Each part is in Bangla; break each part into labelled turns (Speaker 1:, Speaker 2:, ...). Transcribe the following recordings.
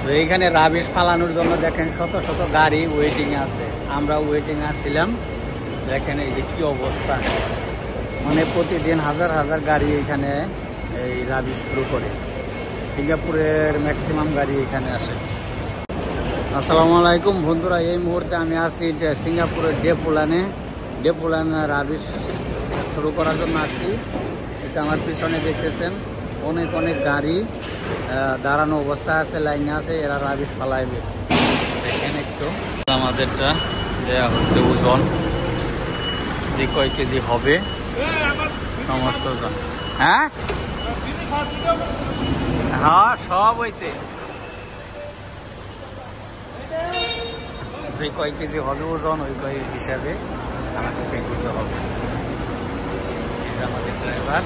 Speaker 1: তো এইখানে রাবিশ ফালানোর জন্য দেখেন শত শত গাড়ি ওয়েটিং আছে। আমরা ওয়েটিং আসছিলাম, দেখেন এই যে কি অবস্থা, মানে প্রতিদিন হাজার হাজার গাড়ি এখানে এই রাবিশ শুরু করে। সিঙ্গাপুরের ম্যাক্সিমাম গাড়ি এখানে আসে। আসসালামু আলাইকুম বন্ধুরা, এই মুহূর্তে আমি আছি সিঙ্গাপুরের ডেপুলানে রাবিশ শুরু করার জন্য আসছি। এটা আমার পিছনে দেখতেছেন অনেক অনেক গাড়ি দাঁড়ানো অবস্থা আছে, লাইনে আছে, এরা রাবিশ ফালাইবে। দেখেন একটু আমাদেরটা দেওয়া হচ্ছে ওজন, যে কয় কেজি হবে সমস্ত ওজন। হ্যাঁ হ্যাঁ সব হয়েছে, যে কয় কেজি হবে ওজন ওই কয় হিসাবে আমাকে পে করতে হবে। এটা আমাদের ড্রাইভার।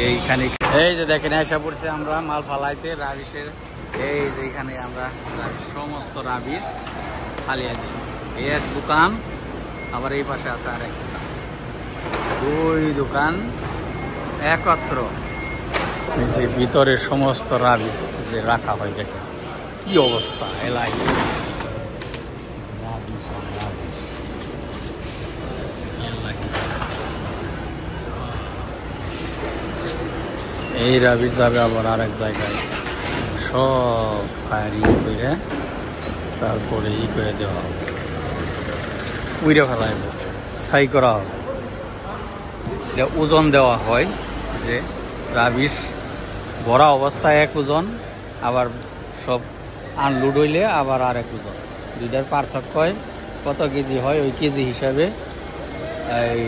Speaker 1: এইখানে এই যে দেখেন আশা পড়ছে আমরা মাল ফালাইতে রাবিশের। এই যে এখানে আমরা সমস্ত রাবিশ ফালিয়ে দিই। এই এক দোকান, আবার এই পাশে আছে আর এক দোকান, দুই দোকান একত্র। এই যে ভিতরে সমস্ত রাবিশ যে রাখা হয়, দেখেন কি অবস্থা। এলাই এই রাবিশ যাবে আবার আরেক জায়গায়, সব ফায়ারিং করে তারপরে ই করে দেওয়া হবে, উইরে ফেলা হবে, ছাই করা হবে। এটা ওজন দেওয়া হয়, যে রাবিশ ভরা অবস্থায় এক ওজন, আবার সব আনলোড হইলে আবার আর এক ওজন। দুইটার পার্থক্য কত কেজি হয় ওই কেজি হিসাবে এই